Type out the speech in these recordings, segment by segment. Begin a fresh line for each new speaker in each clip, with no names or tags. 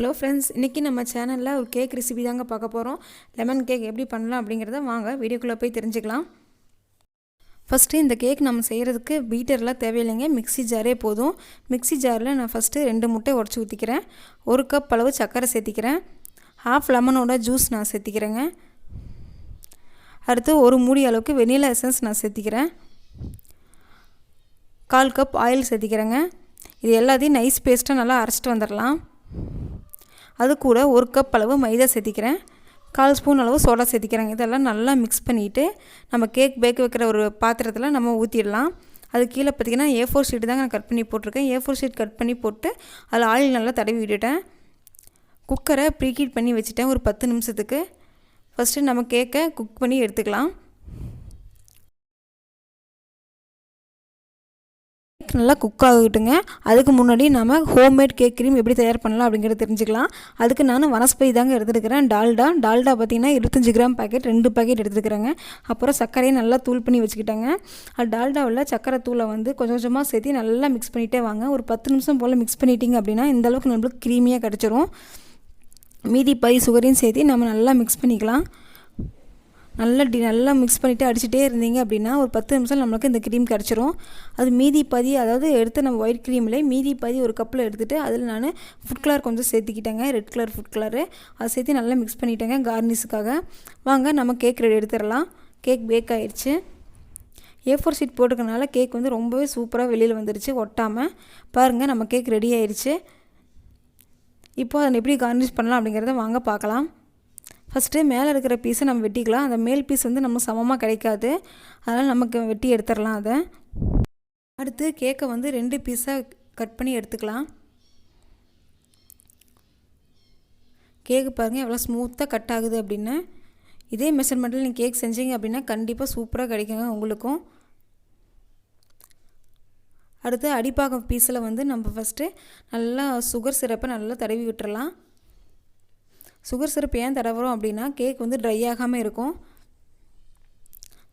Hello friends, இன்றைக்கி நம்ம சேனலில் ஒரு கேக் ரெசிபி தாங்க பார்க்க போகிறோம். லெமன் கேக் எப்படி பண்ணலாம் அப்படிங்கிறத வாங்க வீடியோக்குள்ளே போய் தெரிஞ்சுக்கலாம். ஃபஸ்ட்டு இந்த கேக் நம்ம செய்கிறதுக்கு பீட்டர்லாம் தேவையில்லைங்க, மிக்ஸி ஜாரே போதும். மிக்ஸி ஜாரில் நான் ஃபஸ்ட்டு 2 முட்டை உடச்சி ஊற்றிக்கிறேன். 1 கப் அளவு சர்க்கரை சேர்த்திக்கிறேன். ஹாஃப் லெமனோட ஜூஸ் நான் சேர்த்திக்கிறேங்க. அடுத்து 1 மூடி அளவுக்கு வெனிலா எசன்ஸ் நான் சேர்த்திக்கிறேன். 1/4 கப் ஆயில் சேர்த்திக்கிறேங்க. இது எல்லாத்தையும் நைஸ் பேஸ்ட்டாக நல்லா அரைச்சிட்டு வந்துடலாம். அது கூட 1 கப் அளவு மைதா சேர்த்திக்கிறேன். 1/4 ஸ்பூன் அளவு சோடா சேர்த்திக்கிறேங்க. இதெல்லாம் நல்லா மிக்ஸ் பண்ணிவிட்டு நம்ம கேக் பேக் வைக்கிற ஒரு பாத்திரத்தில் நம்ம ஊற்றிடலாம். அது கீழே பார்த்திங்கன்னா A4 ஷீட்டு தாங்க நான் கட் பண்ணி போட்டிருக்கேன். A4 ஷீட் கட் பண்ணி போட்டு அதில் ஆயில் நல்லா தடவி விட்டுட்டேன். குக்கரை ப்ரீஹீட் பண்ணி வச்சுட்டேன் ஒரு 10 நிமிஷத்துக்கு. ஃபஸ்ட்டு நம்ம கேக்கை குக் பண்ணி எடுத்துக்கலாம். நல்லா குக் ஆகிட்டுங்க. அதுக்கு முன்னாடி நம்ம ஹோம்மேட் கேக் க்ரீம் எப்படி தயார் பண்ணலாம் அப்படிங்கிறத தெரிஞ்சுக்கலாம். அதுக்கு நான் வனஸ்பதி தாங்க எடுத்துருக்கிறேன். டால்டா பார்த்திங்கன்னா 25 கிராம் பாக்கெட் 2 பாக்கெட் எடுத்துக்கிறேங்க. அப்புறம் சர்க்கரையை நல்லா தூள் பண்ணி வச்சுக்கிட்டாங்க. அது டால்டாவில் சர்க்கரை தூளை வந்து கொஞ்சம் கொஞ்சமாக சேர்த்து நல்லா மிக்ஸ் பண்ணிகிட்டே வாங்க. ஒரு 10 நிமிஷம் போல் மிக்ஸ் பண்ணிட்டீங்க அப்படின்னா இந்தளவுக்கு நம்மளுக்கு க்ரீமியாக கிடச்சிரும். மீதி சுகரையும் சேர்த்து நம்ம நல்லா மிக்ஸ் பண்ணிக்கலாம். நல்லா மிக்ஸ் பண்ணிவிட்டு அடிச்சுட்டே இருந்தீங்க அப்படின்னா ஒரு 10 நிமிஷம் நம்மளுக்கு இந்த க்ரீம் கிடச்சிரும். அது மீதி பாதி, அதாவது எடுத்து நம்ம ஒயிட் க்ரீமில் மீதி பாதி ஒரு கப்பில் எடுத்துகிட்டு அதில் நான் ஃபுட் கலர் கொஞ்சம் சேர்த்துக்கிட்டேங்க, ரெட் கலர் ஃபுட் கலரு. அதை சேர்த்து நல்லா மிக்ஸ் பண்ணிட்டேங்க கார்னிஷுக்காக. வாங்க நம்ம கேக் ரெடி எடுத்துடலாம். கேக் பேக் ஆகிடுச்சு. A4 ஷீட் போட்டுக்கனால கேக் வந்து ரொம்பவே சூப்பராக வெளியில் வந்துடுச்சு, ஒட்டாமல். பாருங்கள், நம்ம கேக் ரெடி ஆகிடுச்சு. இப்போது அதை எப்படி கார்னிஷ் பண்ணலாம் அப்படிங்கிறத வாங்க பார்க்கலாம். ஃபஸ்ட்டு மேலே இருக்கிற பீஸை நம்ம வெட்டிக்கலாம். அந்த மேல் பீஸ் வந்து நமக்கு சமமாக கிடைக்காது, அதனால் நமக்கு வெட்டி எடுத்துடலாம். அதை அடுத்து கேக்கை வந்து 2 பீஸாக கட் பண்ணி எடுத்துக்கலாம். கேக்கு பாருங்கள் எவ்வளோ ஸ்மூத்தாக கட் ஆகுது அப்படின்னு. இதே மெஷர்மெண்ட்டில் நீங்கள் கேக் செஞ்சீங்க அப்படின்னா கண்டிப்பாக சூப்பராக கிடைக்குங்க உங்களுக்கும். அடுத்து அடிப்பாகம் பீஸில் வந்து நம்ம ஃபஸ்ட்டு நல்லா சுகர் சிரப்பை நல்லா தடவி விட்டுறலாம். சுகர் சிரப் ஏன் தடவுறோம் அப்படின்னா கேக் வந்து ட்ரை ஆகாமல் இருக்கும்.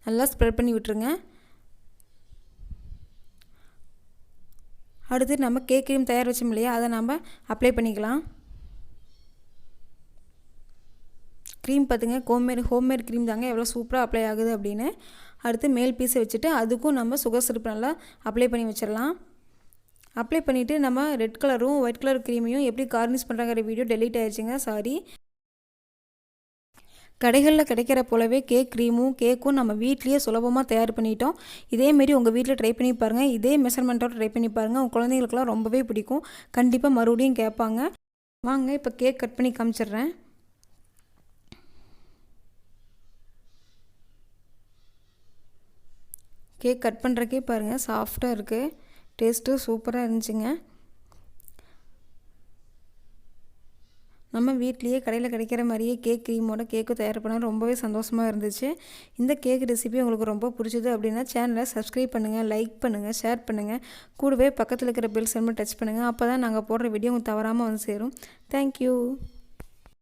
நல்லா ஸ்ப்ரெட் பண்ணி விட்டுருங்க. அடுத்து நம்ம கேக் க்ரீம் தயார் வச்சோம் இல்லையா, அதை நம்ம அப்ளை பண்ணிக்கலாம். க்ரீம் பார்த்துங்க, ஹோம்மேட் க்ரீம் தாங்க எவ்வளோ சூப்பராக அப்ளை ஆகுது அப்படின்னு. அடுத்து மேல் பீஸை வச்சுட்டு அதுக்கும் நம்ம சுகர் சிரப் நல்லா அப்ளை பண்ணி வச்சிடலாம். அப்ளை பண்ணிவிட்டு நம்ம ரெட் கலரும் ஒயிட் கலர் க்ரீமையும் எப்படி கார்னிஷ் பண்ணுறாங்கிற வீடியோ டெலீட் ஆகிடுச்சிங்க, சாரி. கடைகளில் கிடைக்கிற போலவே கேக் க்ரீமும் கேக்கும் நம்ம வீட்லேயே சுலபமாக தயார் பண்ணிட்டோம். இதேமாரி உங்கள் வீட்டில் ட்ரை பண்ணி பாருங்கள். இதே மெஷர்மெண்ட்டோட ட்ரை பண்ணி பாருங்கள். உங்கள் குழந்தைங்களுக்குலாம் ரொம்பவே பிடிக்கும். கண்டிப்பாக மறுபடியும் கேட்பாங்க. வாங்க இப்போ கேக் கட் பண்ணி காமிச்சிடுறேன். கேக் கட் பண்ணுறக்கே பாருங்கள் சாஃப்டாக இருக்குது. டேஸ்ட்டும் சூப்பராக இருந்துச்சுங்க. நம்ம வீட்லேயே கடையில் கிடைக்கிற மாதிரியே கேக் க்ரீமோட கேக்கு தயார் பண்ண ரொம்பவே சந்தோஷமாக இருந்துச்சு. இந்த கேக் ரெசிபி உங்களுக்கு ரொம்ப பிடிச்சது அப்படின்னா சேனலை சப்ஸ்கிரைப் பண்ணுங்கள், லைக் பண்ணுங்கள், ஷேர் பண்ணுங்கள். கூடவே பக்கத்தில் இருக்கிற பெல் சிம்பல் டச் பண்ணுங்கள். அப்போ தான் நாங்கள் போடுற வீடியோ உங்களுக்கு தவறாமல் வந்து சேரும். தேங்க்யூ.